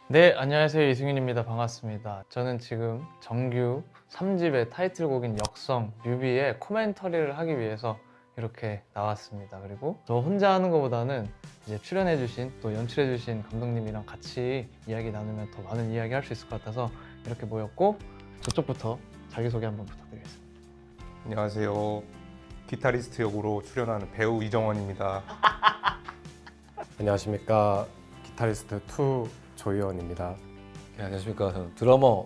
네, 안녕하세요. 이승윤입니다. 반갑습니다. 저는 지금 정규 3집의 타이틀곡인 역성, 뮤비의 코멘터리를 하기 위해서 이렇게 나왔습니다. 그리고 저 혼자 하는 것보다는 이제 출연해주신 또 연출해주신 감독님이랑 같이 이야기 나누면 더 많은 이야기 할 수 있을 것 같아서 이렇게 모였고, 저쪽부터 자기소개 한번 부탁드리겠습니다. 안녕하세요. 기타리스트 역으로 출연하는 배우 이정원입니다. 안녕하십니까, 기타리스트 2 조희원입니다. 네, 안녕하십니까. 저는 드러머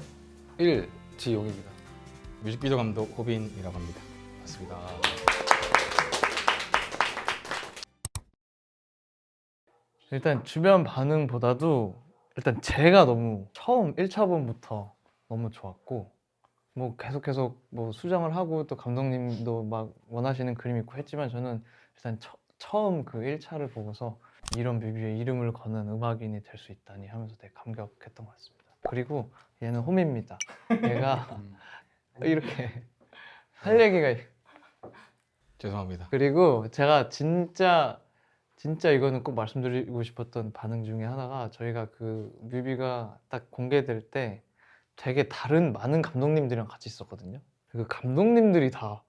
1 지용입니다. 뮤직비디오 감독 호빈이라고 합니다. 반갑습니다. 일단 주변 반응보다도 일단 제가 너무 처음 1차본부터 너무 좋았고, 뭐 계속 뭐 수정을 하고 또 감독님도 막 원하시는 그림 있고 했지만 저는 일단 처음 그 1차를 보고서 이런 뮤비에 이름을 거는 음악인이 될 수 있다니 하면서 되게 감격했던 것 같습니다. 그리고 얘는 홈입니다. 얘가 이렇게 할 얘기가 죄송합니다. 그리고 제가 진짜 이거는 꼭 말씀드리고 싶었던 반응 중에 하나가, 저희가 그 뮤비가 딱 공개될 때 되게 다른 많은 감독님들이랑 같이 있었거든요. 그 감독님들이 다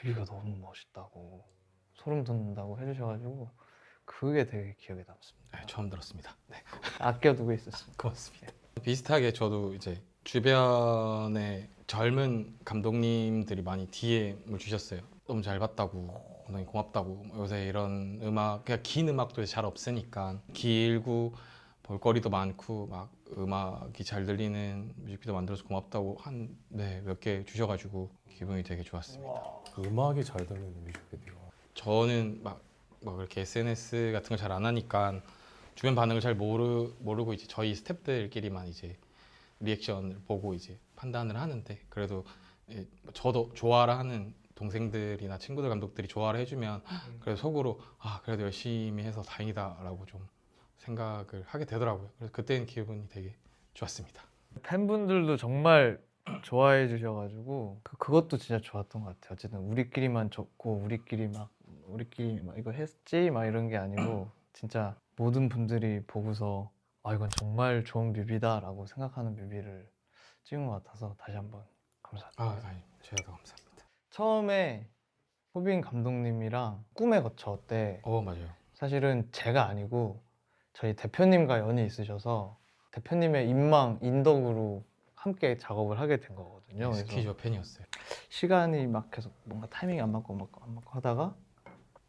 뮤비가 너무 멋있다고 소름 돋는다고 해주셔가지고 그게 되게 기억에 남습니다. 네, 처음 들었습니다. 네, 아껴두고 있었습니다. 고맙습니다. 비슷하게 저도 이제 주변에 젊은 감독님들이 많이 DM을 주셨어요. 너무 잘 봤다고, 너무 고맙다고. 요새 이런 음악, 그냥 긴 음악도 잘 없으니까 길고 볼거리도 많고 막 음악이 잘 들리는 뮤직비디오 만들어서 고맙다고 몇 개 주셔가지고 기분이 되게 좋았습니다. 음악이 잘 들리는 뮤직비디오. 저는 막 이렇게 SNS 같은 걸 잘 안 하니까 주변 반응을 잘 모르고 이제 저희 스태프들끼리만 이제 리액션을 보고 이제 판단을 하는데, 그래도 저도 좋아라 하는 동생들이나 친구들 감독들이 좋아를 해주면 그래도 속으로 그래도 열심히 해서 다행이다라고 좀 생각을 하게 되더라고요. 그래서 그때는 기분이 되게 좋았습니다. 팬분들도 정말 좋아해 주셔가지고 그것도 진짜 좋았던 것 같아요. 어쨌든 우리끼리만 좋고 우리끼리 막 이거 했지 막 이런 게 아니고 진짜 모든 분들이 보고서 이건 정말 좋은 뮤비다라고 생각하는 뮤비를 찍은 것 같아서 다시 한번 감사합니다. 아니, 제가 더 감사합니다. 처음에 호빈 감독님이랑 꿈의 거처 때 맞아요. 사실은 제가 아니고 저희 대표님과 연이 있으셔서 대표님의 인덕으로 함께 작업을 하게 된 거거든요. 그래서 스키저 팬이었어요. 시간이 막 계속 뭔가 타이밍이 안 맞고 하다가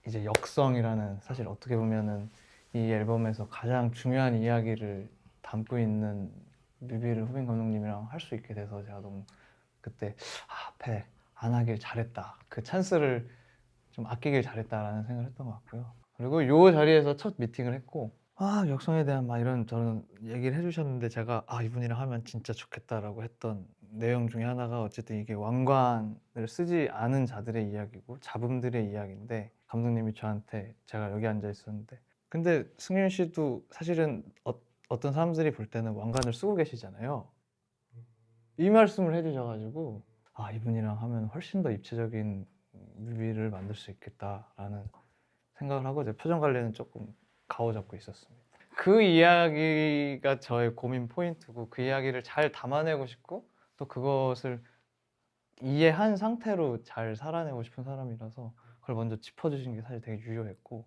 이제 역성이라는, 사실 어떻게 보면은 이 앨범에서 가장 중요한 이야기를 담고 있는 뮤비를 호빈 감독님이랑 할 수 있게 돼서 제가 너무 그때 앞에 안 하길 잘했다, 그 찬스를 좀 아끼길 잘했다라는 생각을 했던 것 같고요. 그리고 요 자리에서 첫 미팅을 했고 역성에 대한 막 이런 저는 얘기를 해주셨는데, 제가 이분이랑 하면 진짜 좋겠다라고 했던 내용 중에 하나가 어쨌든 이게 왕관을 쓰지 않은 자들의 이야기고 잡음들의 이야기인데, 감독님이 저한테, 제가 여기 앉아 있었는데 근데 승윤 씨도 사실은 어떤 사람들이 볼 때는 왕관을 쓰고 계시잖아요. 이 말씀을 해주셔가지고 이분이랑 하면 훨씬 더 입체적인 뮤비를 만들 수 있겠다라는 생각을 하고 제 표정 관리는 조금 가오잡고 있었습니다. 그 이야기가 저의 고민 포인트고, 그 이야기를 잘 담아내고 싶고 또 그것을 이해한 상태로 잘 살아내고 싶은 사람이라서 그걸 먼저 짚어주신 게 사실 되게 유효했고,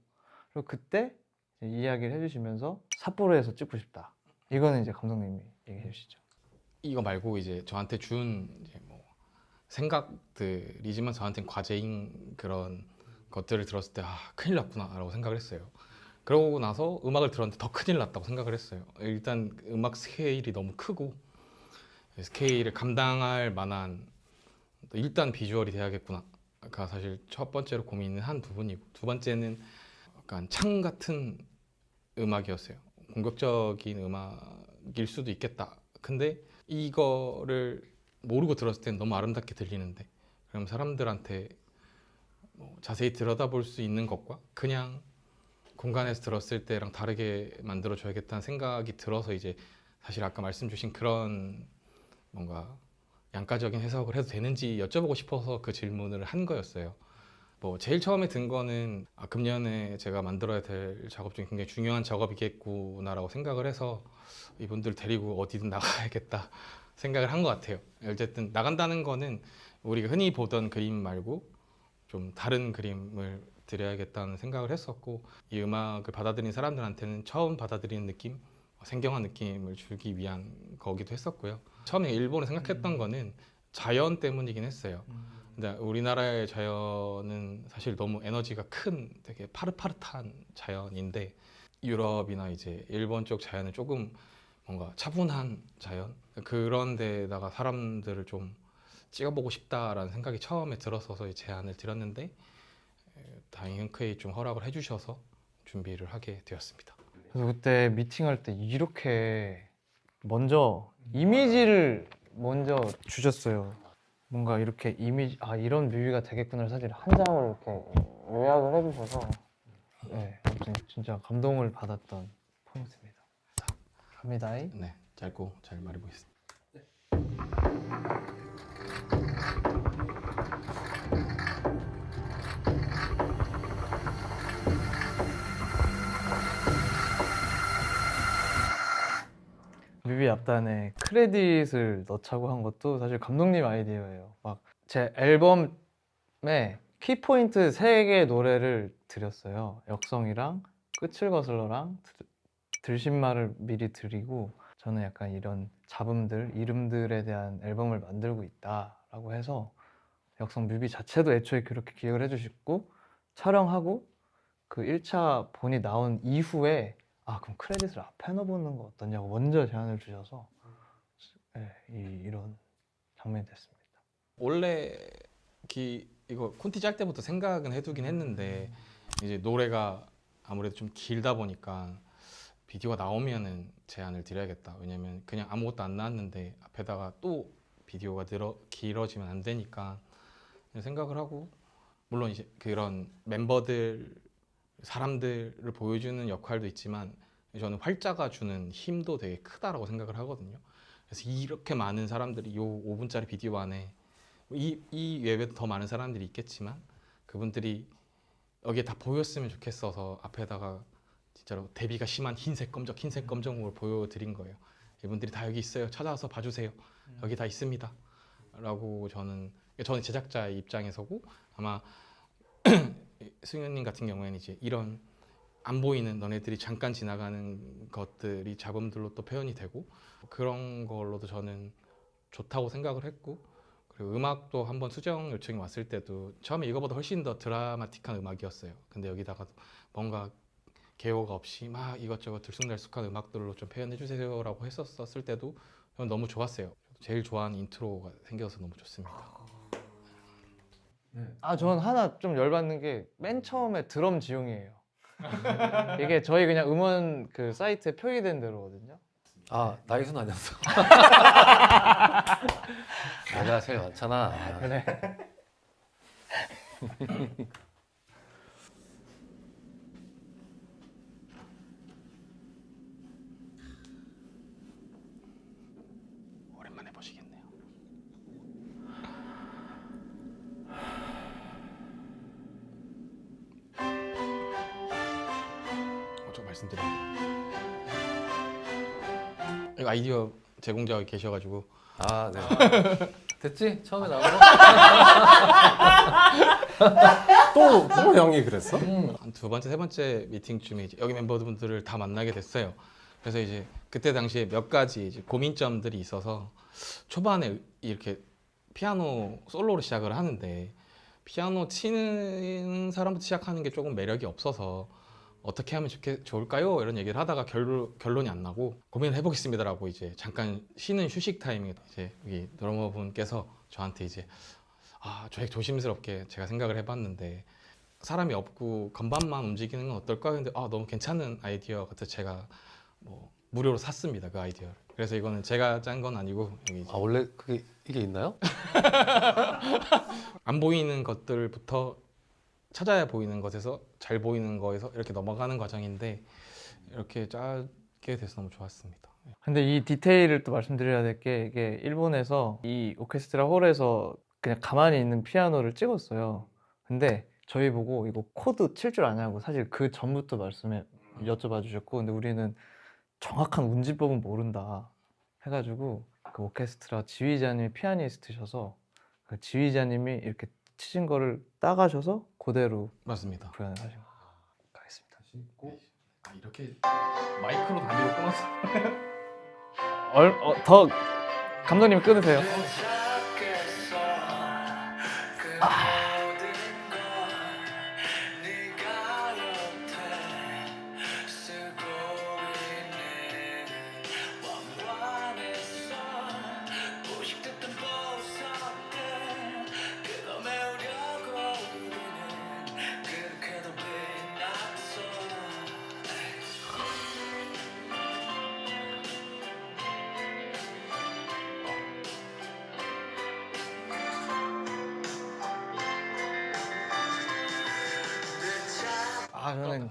그리고 그때 이제 이야기를 해주시면서 삿포로에서 찍고 싶다, 이거는 이제 감독님이 얘기해 주시죠. 이거 말고 이제 저한테 준 이제 뭐 생각들이지만 저한테는 과제인 그런 것들을 들었을 때 큰일 났구나라고 생각을 했어요. 그러고 나서 음악을 들었는데 더 큰일 났다고 생각을 했어요. 일단 음악 스케일이 너무 크고 스케일을 감당할 만한 일단 비주얼이 돼야겠구나가 사실 첫 번째로 고민은 한 부분이고, 두 번째는 약간 창 같은 음악이었어요. 공격적인 음악일 수도 있겠다. 근데 이거를 모르고 들었을 때는 너무 아름답게 들리는데, 그럼 사람들한테 뭐 자세히 들여다볼 수 있는 것과 그냥 공간에서 들었을 때랑 다르게 만들어줘야겠다는 생각이 들어서 이제 사실 아까 말씀 주신 그런 뭔가 양가적인 해석을 해도 되는지 여쭤보고 싶어서 그 질문을 한 거였어요. 뭐 제일 처음에 든 거는 금년에 제가 만들어야 될 작업 중에 굉장히 중요한 작업이겠구나라고 생각을 해서 이분들 데리고 어디든 나가야겠다 생각을 한 것 같아요. 어쨌든 나간다는 거는 우리가 흔히 보던 그림 말고 좀 다른 그림을 드려야겠다는 생각을 했었고, 이 음악을 받아들인 사람들한테는 처음 받아들이는 느낌, 생경한 느낌을 주기 위한 거기도 했었고요. 처음에 일본을 생각했던 거는 자연 때문이긴 했어요. 근데 우리나라의 자연은 사실 너무 에너지가 큰 되게 파릇파릇한 자연인데, 유럽이나 이제 일본 쪽 자연은 조금 뭔가 차분한 자연, 그런 데다가 사람들을 좀 찍어보고 싶다라는 생각이 처음에 들었어서 이 제안을 드렸는데, 다행히 흔쾌히 좀 허락을 해주셔서 준비를 하게 되었습니다. 그래서 그때 미팅할 때 이렇게 먼저 이미지를 먼저 주셨어요. 뭔가 이렇게 이미지, 이런 뮤비가 되겠구나 사실 한 장을 이렇게 요약을 해주셔서 네, 아무튼 진짜 감동을 받았던 포인트입니다. 자, 갑니다. 네, 짧고 잘 말해보겠습니다. 뮤비 앞단에 크레딧을 넣자고 한 것도 사실 감독님 아이디어예요. 막 제 앨범에 키포인트 3개의 노래를 드렸어요. 역성이랑 끝을 거슬러랑 들신말을 미리 드리고, 저는 약간 이런 잡음들, 이름들에 대한 앨범을 만들고 있다라고 해서 역성 뮤비 자체도 애초에 그렇게 기획을 해주셨고, 촬영하고 그 1차 본이 나온 이후에 그럼 크레딧을 앞에 넣어보는 거 어떠냐고 먼저 제안을 주셔서 네, 이런 장면이 됐습니다. 원래 이거 콘티 짤 때부터 생각은 해두긴 했는데, 이제 노래가 아무래도 좀 길다 보니까 비디오가 나오면은 제안을 드려야겠다. 왜냐면 그냥 아무것도 안 나왔는데 앞에다가 또 비디오가 길어지면 안 되니까 생각을 하고, 물론 이제 그런 멤버들, 사람들을 보여주는 역할도 있지만 저는 활자가 주는 힘도 되게 크다라고 생각을 하거든요. 그래서 이렇게 많은 사람들이 요 5분짜리 비디오 안에 이 외에도 더 많은 사람들이 있겠지만 그분들이 여기에 다 보였으면 좋겠어서 앞에다가 진짜로 대비가 심한 흰색 검정을 보여드린 거예요. 이분들이 다 여기 있어요. 찾아와서 봐주세요. 여기 다 있습니다. 라고 저는 제작자의 입장에서고, 아마 승현님 같은 경우에는 이제 이런 안 보이는 너네들이 잠깐 지나가는 것들이 잡음들로 또 표현이 되고, 그런 걸로도 저는 좋다고 생각을 했고, 그리고 음악도 한번 수정 요청이 왔을 때도 처음에 이거보다 훨씬 더 드라마틱한 음악이었어요. 근데 여기다가 뭔가 개요가 없이 막 이것저것 들쑥날쑥한 음악들로 좀 표현해 주세요라고 했었을 때도 저는 너무 좋았어요. 제일 좋아하는 인트로가 생겨서 너무 좋습니다. 저는 하나 좀 열받는 게 맨 처음에 드럼 지용이에요. 이게 저희 그냥 음원 그 사이트에 표기된 대로거든요. 나이순 아니었어. 내가 제일 많잖아. 그래. 오랜만에 보시겠네요. 저 말씀드려요. 이거 아이디어 제공자가 계셔가지고 네. 됐지? 처음에 나온 거? 또 형이 그랬어? 한 두 번째, 세 번째 미팅쯤에 이제 여기 멤버분들을 다 만나게 됐어요. 그래서 이제 그때 당시에 몇 가지 이제 고민점들이 있어서, 초반에 이렇게 피아노 솔로로 시작을 하는데 피아노 치는 사람부터 시작하는 게 조금 매력이 없어서 어떻게 하면 좋을까요? 이런 얘기를 하다가 결론이 안 나고 고민을 해보겠습니다라고 이제 잠깐 쉬는 휴식 타임에 이제 여기 드러머분께서 저한테 이제 조심스럽게 제가 생각을 해봤는데 사람이 없고 건반만 움직이는 건 어떨까요? 근데 너무 괜찮은 아이디어 같아서 제가 뭐 무료로 샀습니다, 그 아이디어를. 그래서 이거는 제가 짠 건 아니고 여기 이제 원래 이게 있나요? 안 보이는 것들부터 찾아야 보이는 것에서 잘 보이는 거에서 이렇게 넘어가는 과정인데 이렇게 짜게 돼서 너무 좋았습니다. 근데 이 디테일을 또 말씀드려야 될 게, 이게 일본에서 이 오케스트라 홀에서 그냥 가만히 있는 피아노를 찍었어요. 근데 저희 보고 이거 코드 칠 줄 아냐고 사실 그 전부터 여쭤봐 주셨고, 근데 우리는 정확한 운지법은 모른다 해가지고 그 오케스트라 지휘자님이 피아니스트셔서 그 지휘자님이 이렇게 치신 거를 따가셔서 그대로 맞습니다. 구현을 하신 거 가겠습니다. 이렇게 마이크로 단위로 끊었어. 더 감독님 끊으세요. 저는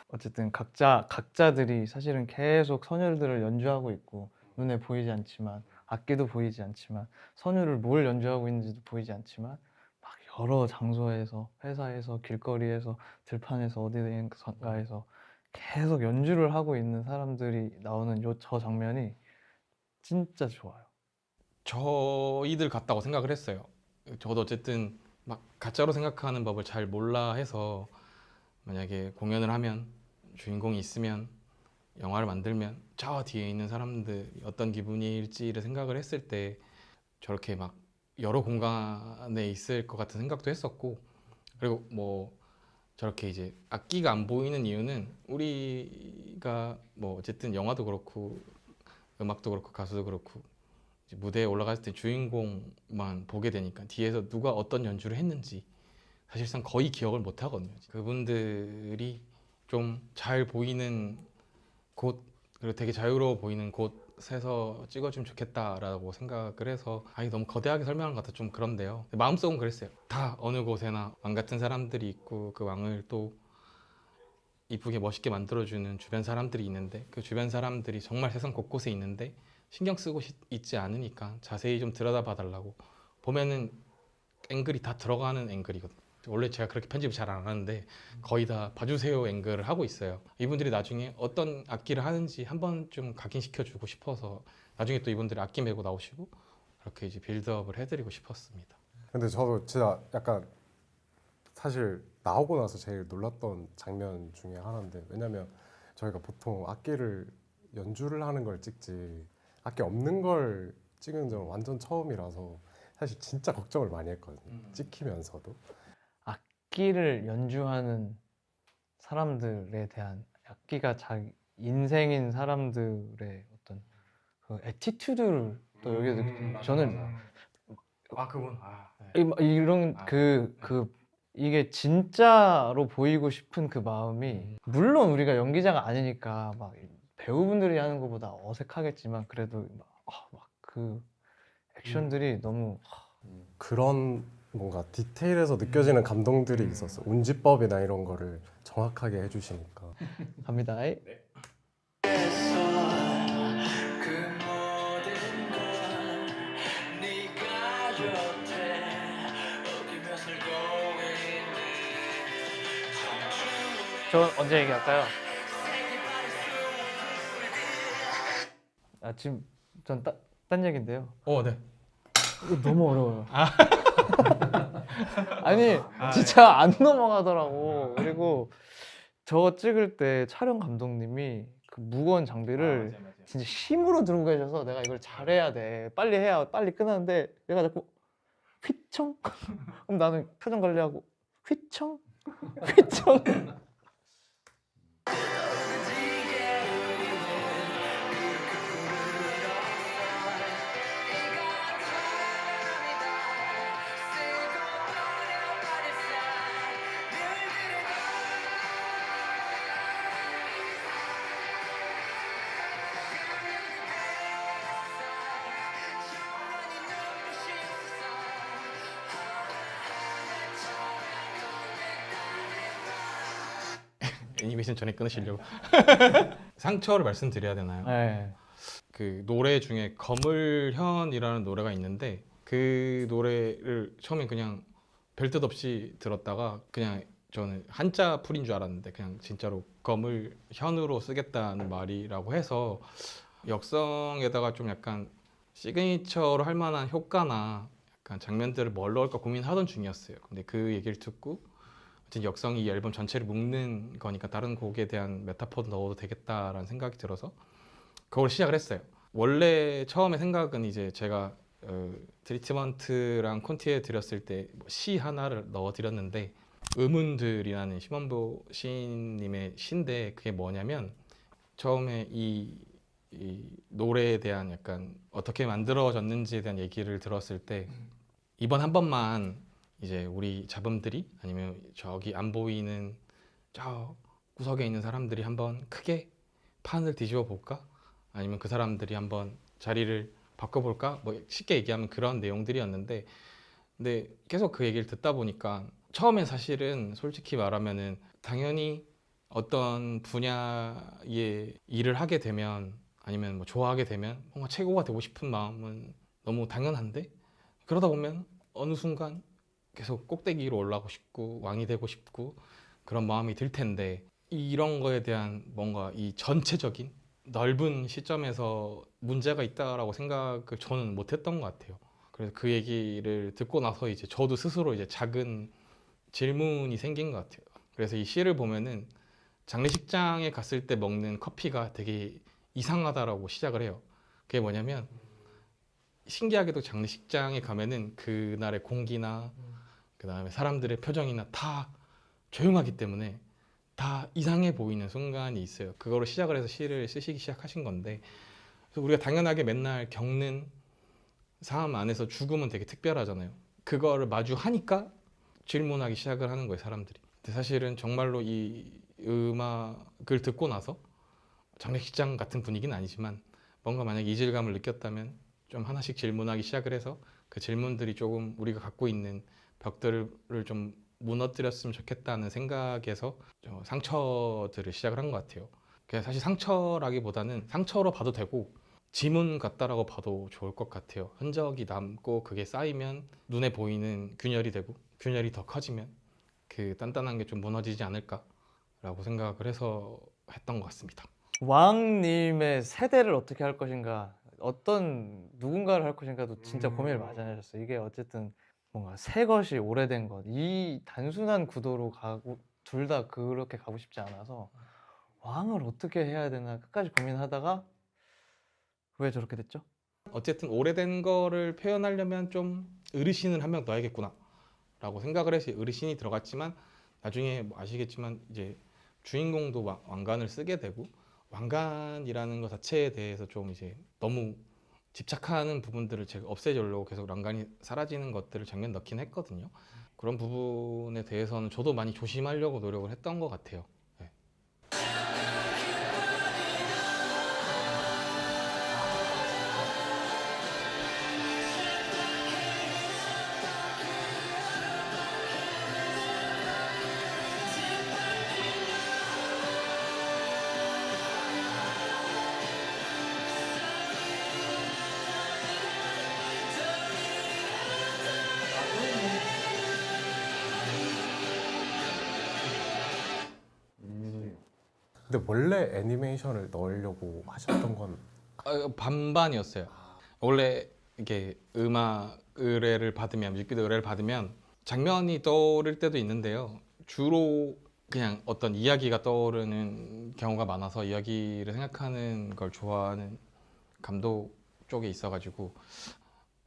어쨌든 각자들이 사실은 계속 선율들을 연주하고 있고 눈에 보이지 않지만 악기도 보이지 않지만 선율을 뭘 연주하고 있는지도 보이지 않지만 막 여러 장소에서 회사에서 길거리에서 들판에서 어디든가에서 계속 연주를 하고 있는 사람들이 나오는 저 장면이 진짜 좋아요. 저희들 같다고 생각을 했어요. 저도 어쨌든 막 가짜로 생각하는 법을 잘 몰라 해서 만약에 공연을 하면 주인공이 있으면 영화를 만들면 저 뒤에 있는 사람들이 어떤 기분일지를 생각을 했을 때 저렇게 막 여러 공간에 있을 것 같은 생각도 했었고, 그리고 뭐 저렇게 이제 악기가 안 보이는 이유는 우리가 뭐 어쨌든 영화도 그렇고 음악도 그렇고 가수도 그렇고 이제 무대에 올라갔을 때 주인공만 보게 되니까 뒤에서 누가 어떤 연주를 했는지 사실상 거의 기억을 못 하거든요. 그분들이 좀 잘 보이는 곳, 그리고 되게 자유로워 보이는 곳에서 찍어주면 좋겠다라고 생각을 해서, 이게 너무 거대하게 설명한 것 같아 좀 그런데요. 마음속은 그랬어요. 다 어느 곳에나 왕 같은 사람들이 있고 그 왕을 또 이쁘게 멋있게 만들어주는 주변 사람들이 있는데 그 주변 사람들이 정말 세상 곳곳에 있는데 신경 쓰고 있지 않으니까 자세히 좀 들여다봐 달라고. 보면은 앵글이 다 들어가는 앵글이거든요. 원래 제가 그렇게 편집을 잘 안 하는데 거의 다 봐주세요 앵글을 하고 있어요. 이분들이 나중에 어떤 악기를 하는지 한번 좀 각인시켜 주고 싶어서 나중에 또 이분들이 악기 메고 나오시고 그렇게 이제 빌드업을 해드리고 싶었습니다. 근데 저도 진짜 약간 사실 나오고 나서 제일 놀랐던 장면 중에 하나인데, 왜냐면 저희가 보통 악기를 연주를 하는 걸 찍지 악기 없는 걸 찍은 적은 완전 처음이라서 사실 진짜 걱정을 많이 했거든요. 찍히면서도. 악기를 연주하는 사람들에 대한 악기가 자기 인생인 사람들의 어떤 그 애티튜드를 또 여기 저는 그분 이런 이게 진짜로 보이고 싶은 그 마음이, 물론 우리가 연기자가 아니니까 막 배우분들이 하는 것보다 어색하겠지만 그래도 막 그 액션들이 너무 그런 뭔가 디테일에서 느껴지는 감동들이 있었어. 운지법이나 이런 거를 정확하게 해주시니까. 갑니다. 저 언제 얘기할까요? 지금 전 딴 얘기인데요. 네. 이거 너무 어려워요. 아니 진짜 안 넘어가더라고. 그리고 저거 찍을 때 촬영 감독님이 그 무거운 장비를 진짜 힘으로 들고 계셔서 내가 이걸 잘해야 돼, 빨리 해야 빨리 끝나는데 얘가 자꾸 휘청 그럼 나는 표정 관리하고 휘청 휘청 애니메이션 전에 끊으시려고. 상처를 말씀드려야 되나요? 네. 그 노래 중에 거물현이라는 노래가 있는데 그 노래를 처음에 그냥 별 뜻 없이 들었다가 그냥 저는 한자 풀인 줄 알았는데 그냥 진짜로 검을 현으로 쓰겠다는 말이라고 해서 역성에다가 좀 약간 시그니처로 할 만한 효과나 약간 장면들을 뭘 넣을까 고민하던 중이었어요. 근데 그 얘기를 듣고 어쨌든 역성이 이 앨범 전체를 묶는 거니까 다른 곡에 대한 메타포도 넣어도 되겠다라는 생각이 들어서 그걸 시작을 했어요. 원래 처음에 생각은 이제 제가 트리트먼트랑 콘티에 드렸을 때 시 하나를 넣어드렸는데 의문들이라는 심원보 시인님의 시인데 그게 뭐냐면 처음에 이 노래에 대한 약간 어떻게 만들어졌는지에 대한 얘기를 들었을 때 이번 한 번만 이제 우리 잡음들이 아니면 저기 안 보이는 저 구석에 있는 사람들이 한번 크게 판을 뒤집어 볼까? 아니면 그 사람들이 한번 자리를 바꿔볼까? 뭐 쉽게 얘기하면 그런 내용들이었는데 근데 계속 그 얘기를 듣다 보니까 처음엔 사실은 솔직히 말하면은 당연히 어떤 분야의 일을 하게 되면 아니면 뭐 좋아하게 되면 뭔가 최고가 되고 싶은 마음은 너무 당연한데 그러다 보면 어느 순간 계속 꼭대기로 올라가고 싶고 왕이 되고 싶고 그런 마음이 들 텐데 이런 거에 대한 뭔가 이 전체적인 넓은 시점에서 문제가 있다라고 생각을 저는 못했던 것 같아요. 그래서 그 얘기를 듣고 나서 이제 저도 스스로 이제 작은 질문이 생긴 것 같아요. 그래서 이 시를 보면은 장례식장에 갔을 때 먹는 커피가 되게 이상하다라고 시작을 해요. 그게 뭐냐면 신기하게도 장례식장에 가면은 그날의 공기나 그다음에 사람들의 표정이나 다 조용하기 때문에 다 이상해 보이는 순간이 있어요. 그거로 시작을 해서 시를 쓰시기 시작하신 건데 그래서 우리가 당연하게 맨날 겪는 삶 안에서 죽음은 되게 특별하잖아요. 그거를 마주하니까 질문하기 시작을 하는 거예요, 사람들이. 근데 사실은 정말로 이 음악을 듣고 나서 장례식장 같은 분위기는 아니지만 뭔가 만약 이질감을 느꼈다면 좀 하나씩 질문하기 시작을 해서 그 질문들이 조금 우리가 갖고 있는 벽들을 좀 무너뜨렸으면 좋겠다는 생각에서 상처들을 시작을 한 것 같아요. 그냥 사실 상처라기보다는 상처로 봐도 되고 지문 같다라고 봐도 좋을 것 같아요. 흔적이 남고 그게 쌓이면 눈에 보이는 균열이 되고 균열이 더 커지면 그 단단한 게 좀 무너지지 않을까라고 생각을 해서 했던 것 같습니다. 왕님의 세대를 어떻게 할 것인가, 어떤 누군가를 할 것인가도 진짜 고민을 많이 하셨어요. 이게 어쨌든 뭔가 새 것이 오래된 것, 이 단순한 구도로 가고 둘 다 그렇게 가고 싶지 않아서 왕을 어떻게 해야 되나 끝까지 고민하다가 왜 저렇게 됐죠? 어쨌든 오래된 거를 표현하려면 좀 어르신을 한 명 넣어야겠구나 라고 생각을 해서 어르신이 들어갔지만 나중에 뭐 아시겠지만 이제 주인공도 왕관을 쓰게 되고 왕관이라는 것 자체에 대해서 좀 이제 너무 집착하는 부분들을 제가 없애주려고 계속 왕관이 사라지는 것들을 장면 넣긴 했거든요. 그런 부분에 대해서는 저도 많이 조심하려고 노력을 했던 것 같아요. 네. 근데 원래 애니메이션을 넣으려고 하셨던 건 반반이었어요. 원래 이게 음악 의뢰를 받으면 뮤직비디오 의뢰를 받으면 장면이 떠오를 때도 있는데요. 주로 그냥 어떤 이야기가 떠오르는 경우가 많아서 이야기를 생각하는 걸 좋아하는 감독 쪽에 있어가지고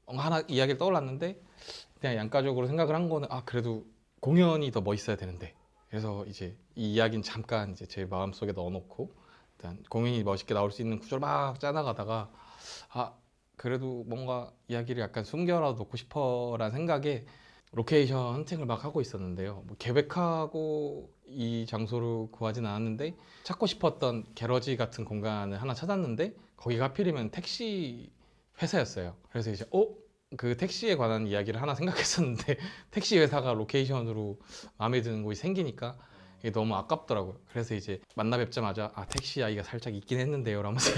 뭔가 하나 이야기를 떠올랐는데 그냥 양가적으로 생각을 한 거는 그래도 공연이 더 멋있어야 되는데 그래서 이제 이 이야기는 잠깐 이제 제 마음속에 넣어놓고 일단 공연이 멋있게 나올 수 있는 구조를 막 짜나가다가 그래도 뭔가 이야기를 약간 숨겨라도 놓고 싶어라는 생각에 로케이션 헌팅을 막 하고 있었는데요. 뭐 계획하고 이 장소를 구하진 않았는데 찾고 싶었던 게러지 같은 공간을 하나 찾았는데 거기가 하필이면 택시 회사였어요. 그래서 이제 그 택시에 관한 이야기를 하나 생각했었는데 택시 회사가 로케이션으로 마음에 드는 곳이 생기니까 이게 너무 아깝더라고요. 그래서 이제 만나 뵙자마자 택시 이야기가 살짝 있긴 했는데요 라면서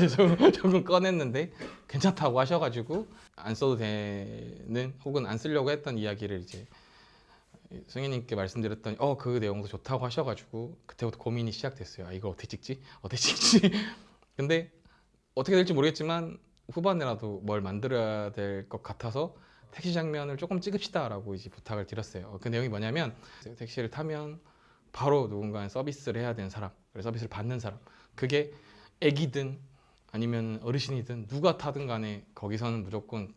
조금 꺼냈는데 괜찮다고 하셔가지고 안 써도 되는 혹은 안 쓰려고 했던 이야기를 이제 승희님께 말씀드렸더니 그 내용도 좋다고 하셔가지고 그때부터 고민이 시작됐어요. 아, 이걸 어떻게 찍지? 어떻게 찍지? 근데 어떻게 될지 모르겠지만 후반에라도 뭘 만들어야 될 것 같아서 택시 장면을 조금 찍읍시다라고 이제 부탁을 드렸어요. 그 내용이 뭐냐면 택시를 타면 바로 누군가의 서비스를 해야 되는 사람, 그래서 서비스를 받는 사람. 그게 애기든 아니면 어르신이든 누가 타든 간에 거기서는 무조건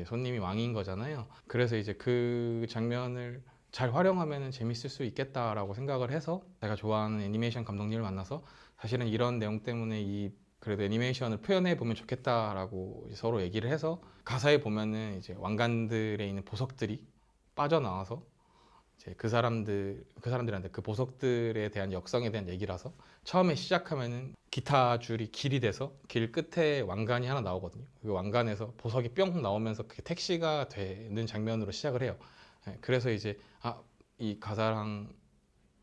손님이 왕인 거잖아요. 그래서 이제 그 장면을 잘 활용하면 재밌을 수 있겠다라고 생각을 해서 제가 좋아하는 애니메이션 감독님을 만나서 사실은 이런 내용 때문에 그래도 애니메이션을 표현해 보면 좋겠다라고 이제 서로 얘기를 해서 가사에 보면은 이제 왕관들에 있는 보석들이 빠져나와서 이제 그 사람들한테 그 보석들에 대한 역성에 대한 얘기라서 처음에 시작하면은 기타 줄이 길이 돼서 길 끝에 왕관이 하나 나오거든요. 그 왕관에서 보석이 뿅 나오면서 그게 택시가 되는 장면으로 시작을 해요. 그래서 이제 이 가사랑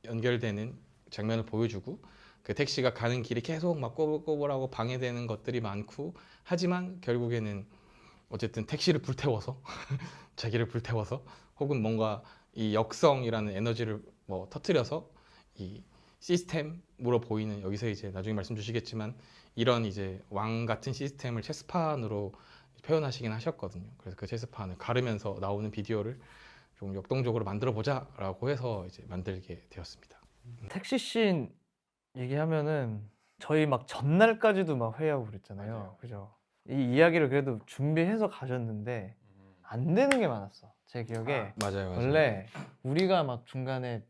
연결되는 장면을 보여주고 그 택시가 가는 길이 계속 막 꼬불꼬불하고 방해되는 것들이 많고 하지만 결국에는 어쨌든 택시를 불태워서 자기를 불태워서 혹은 뭔가 이 역성이라는 에너지를 뭐 터뜨려서 이 시스템으로 보이는 여기서 이제 나중에 말씀 주시겠지만 이런 이제 왕 같은 시스템을 체스판으로 표현하시긴 하셨거든요. 그래서 그 체스판을 가르면서 나오는 비디오를 좀 역동적으로 만들어 보자라고 해서 이제 만들게 되었습니다. 택시 씬 얘기하면은 저희 막 전날까지도 막 회의하고 그랬잖아요. 맞아요. 그죠? 이 이야기를 그래도 준비해서 가셨는데 안 되는 게 많았어. 제 기억에 맞아요. 원래 우리가 막 중간에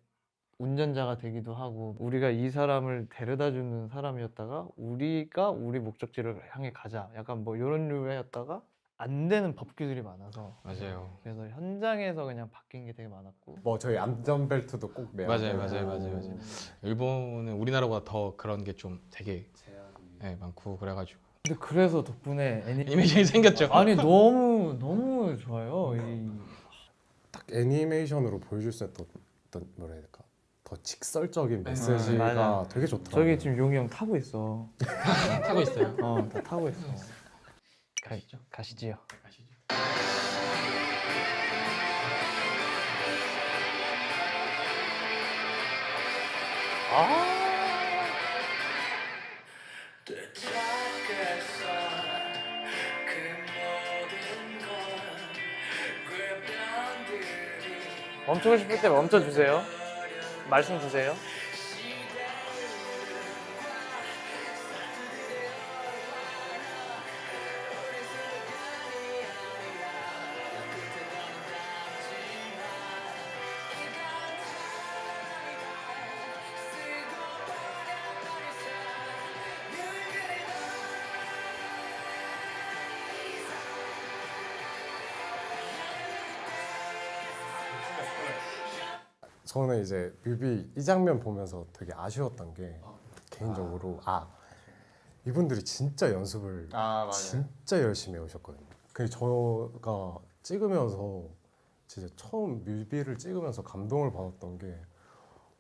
운전자가 되기도 하고 우리가 이 사람을 데려다 주는 사람이었다가 우리가 우리 목적지를 향해 가자 약간 뭐 이런 류였다가 안 되는 법규들이 많아서 맞아요. 그래서 현장에서 그냥 바뀐 게 되게 많았고 뭐 저희 안전벨트도 꼭 매야 맞아요, 되고. 맞아요. 일본은 우리나라보다 더 그런 게 좀 되게 많고 그래가지고 근데 그래서 덕분에 애니메이션이 생겼죠. 아니 너무 좋아요. 딱 애니메이션으로 보여줄 수 있던 뭐라 해야 될까? 더 직설적인 메시지가 맞아. 되게 좋더라고요. 저기 지금 용이 형 타고 있어. 타고 있어요. 다 타고 있어. 가시지요. 가시죠. 멈추고 싶을 때 멈춰 주세요. 말씀 주세요. 저는 이제 뮤비 이 장면 보면서 되게 아쉬웠던 게 개인적으로 이분들이 진짜 연습을 진짜 열심히 해오셨거든요. 그 저가 찍으면서 진짜 처음 뮤비를 찍으면서 감동을 받았던 게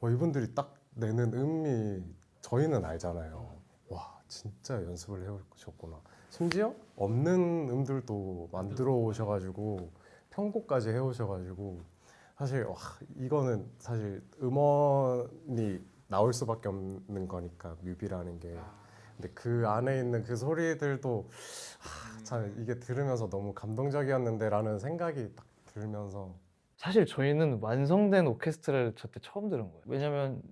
이분들이 딱 내는 음이 저희는 알잖아요. 와 진짜 연습을 해오셨구나. 심지어 없는 음들도 만들어 오셔가지고 편곡까지 해오셔가지고 사실 이거는 사실 음원이 나올 수밖에 없는 거니까 뮤비라는 게. 근데 그 안에 있는 그 소리들도 참 이게 들으면서 너무 감동적이었는데라는 생각이 딱 들면서 사실 저희는 완성된 오케스트라를 저 때 처음 들은 거예요. 왜냐면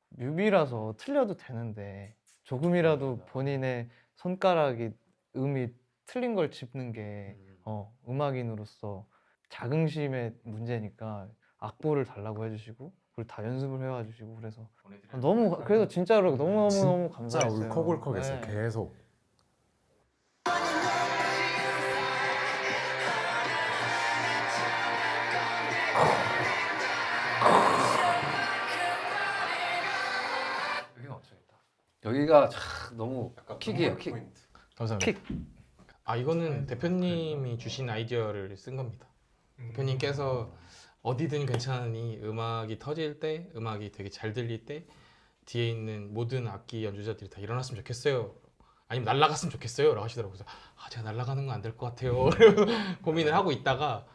뮤비라서 틀려도 되는데 조금이라도 본인의 손가락이 음이 틀린 걸 짚는 게 음악인으로서 자긍심의 문제니까 악보를 달라고 해주시고 그리고 다 연습을 해와주시고 그래서 그래서 진짜로 너무 진짜 감사했어요. 울컥울컥했어요. 네. 계속. 여기가 너무 킥이에요. 킥. 감사합니다. 이거는 대표님이 주신 아이디어를 쓴 겁니다. 대표님께서 어디든 괜찮으니 음악이 터질 때, 음악이 되게 잘 들릴 때 뒤에 있는 모든 악기 연주자들이 다 일어났으면 좋겠어요. 아니면 날아갔으면 좋겠어요. 라고 하시더라고요. 그래서 제가 날아가는 건 안 될 것 같아요. 고민을 하고 있다가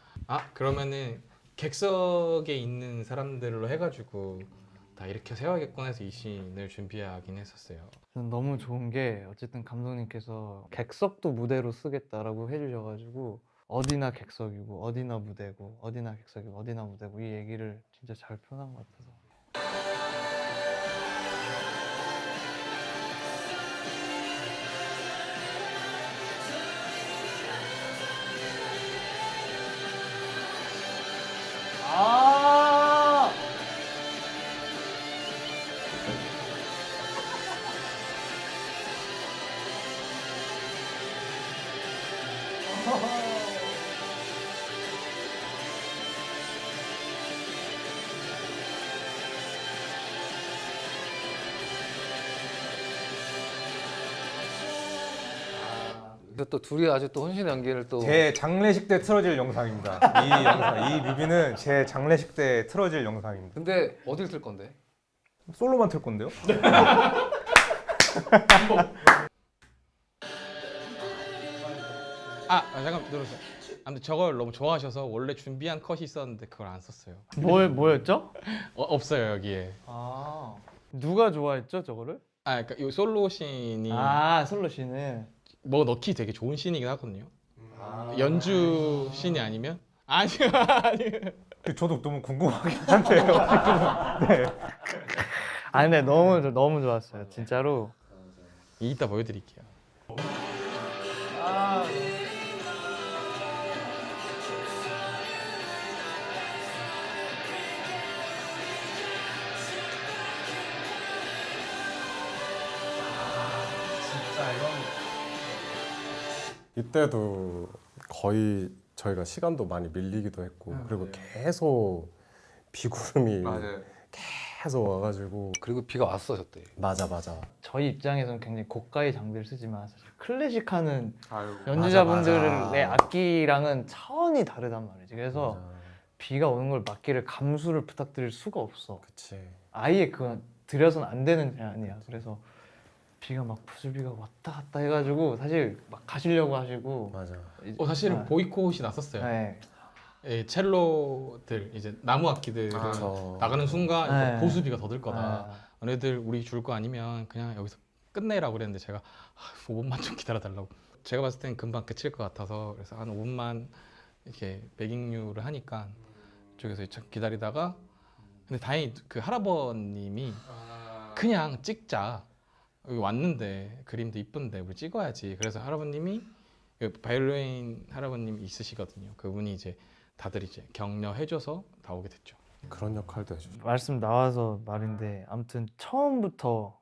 그러면은 객석에 있는 사람들로 해가지고 다 이렇게 세워야겠구나 해서 이 씬을 준비하긴 했었어요. 저는 너무 좋은 게 어쨌든 감독님께서 객석도 무대로 쓰겠다라고 해주셔가지고 어디나 객석이고 어디나 무대고 어디나 객석이고 어디나 무대고 이 얘기를 진짜 잘 표현한 것 같아서 아 또 둘이 아주 또 혼신 연기를 또 제 장례식 때 틀어질 영상입니다. 이 영상, 이 뮤비는 제 장례식 때 틀어질 영상입니다. 근데 어딜 틀 건데? 솔로만 틀 건데요? 잠깐 들어주세요. 아무튼 저걸 너무 좋아하셔서 원래 준비한 컷이 있었는데 그걸 안 썼어요. 뭐였죠? 없어요 여기에. 아 누가 좋아했죠 저거를? 그러니까 이 솔로 씬이 아 솔로 씬을 뭐 넣기 되게 좋은 씬이긴 하거든요. 연주 씬이 아니면 아니요. 저도 너무 궁금하긴 한데요. 네. 아니 근데 너무 좋았어요 진짜로. 이따 보여드릴게요. 이때도 거의 저희가 시간도 많이 밀리기도 했고 그리고 계속 비구름이 계속 와가지고 그리고 비가 왔어 저때. 맞아 저희 입장에서는 굉장히 고가의 장비를 쓰지만 사실 클래식하는 아유. 연주자분들의 맞아. 악기랑은 차원이 다르단 말이지. 그래서 맞아. 비가 오는 걸 막기를 감수를 부탁드릴 수가 없어. 그치. 아예 그건 들여서는 안 되는 제안이야. 그래서 비가 막 부슬비가 왔다 갔다 해가지고 사실 막 가시려고 하시고. 맞아. 사실은 보이콧이 났었어요. 네. 첼로들 이제 나무 악기들 그쵸. 나가는 순간 네. 보수비가 더 들 거다. 아, 너네들 우리 줄 거 아니면 그냥 여기서 끝내라고 그랬는데 제가 5분만 좀 기다려달라고. 제가 봤을 땐 금방 그칠 것 같아서 그래서 한 5분만 이렇게 매깅류를 하니까 저기서 기다리다가 근데 다행히 그 할아버님이 그냥 찍자. 여기 왔는데 그림도 이쁜데 우리 찍어야지. 그래서 할아버님이 바이올린 할아버님이 있으시거든요. 그분이 이제 다들 이제 격려해줘서 나오게 됐죠. 그런 역할도 해주죠. 말씀 나와서 말인데 아무튼 처음부터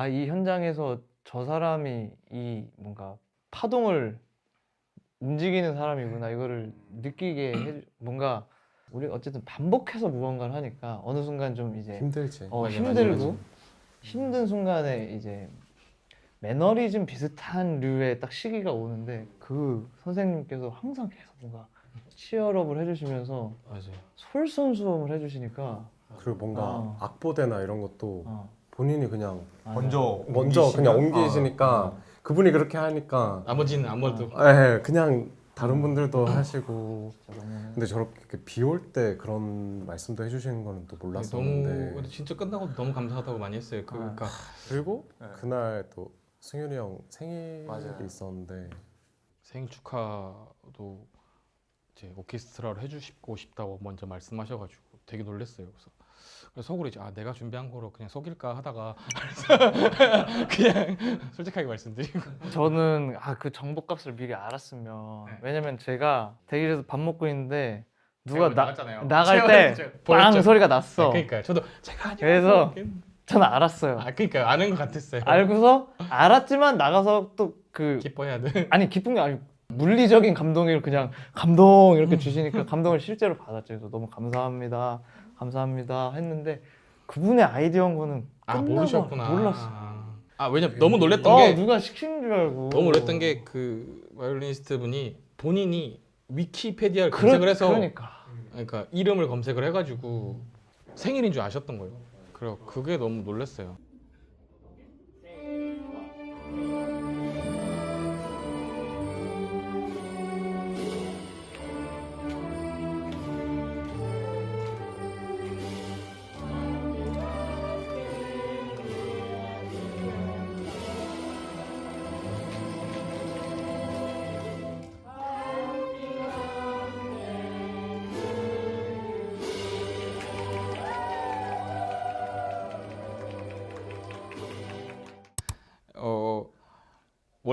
이 현장에서 저 사람이 이 뭔가 파동을 움직이는 사람이구나 이거를 느끼게 뭔가 우리 어쨌든 반복해서 무언가를 하니까 어느 순간 좀 이제 힘들지. 힘들고 힘든 순간에 이제 매너리즘 비슷한 류의 딱 시기가 오는데 그 선생님께서 항상 계속 뭔가 치열업을 해주시면서 맞아요. 솔선수범을 해주시니까 그리고 뭔가 악보대나 이런 것도 본인이 그냥 먼저 그냥 옮기시니까 그분이 그렇게 하니까 나머지는 아무래도 그냥 다른 분들도 하시고 진짜 너무 근데 저렇게 비 올 때 그런 말씀도 해주시는 거는 또 몰랐었는데 너무 진짜 끝나고 너무 감사하다고 많이 했어요. 그러니까 그리고 네. 그날 또 승윤이 형 생일이 맞아요. 있었는데 생일 축하도 이제 오케스트라로 해주시고 싶다고 먼저 말씀하셔가지고 되게 놀랐어요. 그래서 속으로 이제 내가 준비한 거로 그냥 속일까 하다가 그냥 솔직하게 말씀드리고 저는 그 정보값을 미리 알았으면 왜냐면 제가 대기실에서 밥 먹고 있는데 누가 나갔잖아요. 나갈 때 빵 소리가 났어. 그러니까 저도 제가 아니고 그래서 저는 알았어요. 그러니까 아는 것 같았어요. 알고서 알았지만 나가서 또 기뻐해야 돼. 아니 기쁜 게 아니고 물리적인 감동을 그냥 감동 이렇게 주시니까 감동을 실제로 받았죠. 그래서 너무 감사합니다 했는데 그분의 아이디어인 거는 모르셨구나. 몰랐어. 왜냐면 너무 놀랬던 게 누가 시킨 줄 알고 너무 놀랬던 게 그 바이올리니스트 분이 본인이 위키페디아를 검색을 해서 그러니까 이름을 검색을 해가지고 생일인 줄 아셨던 거예요. 그래서 그게 너무 놀랐어요.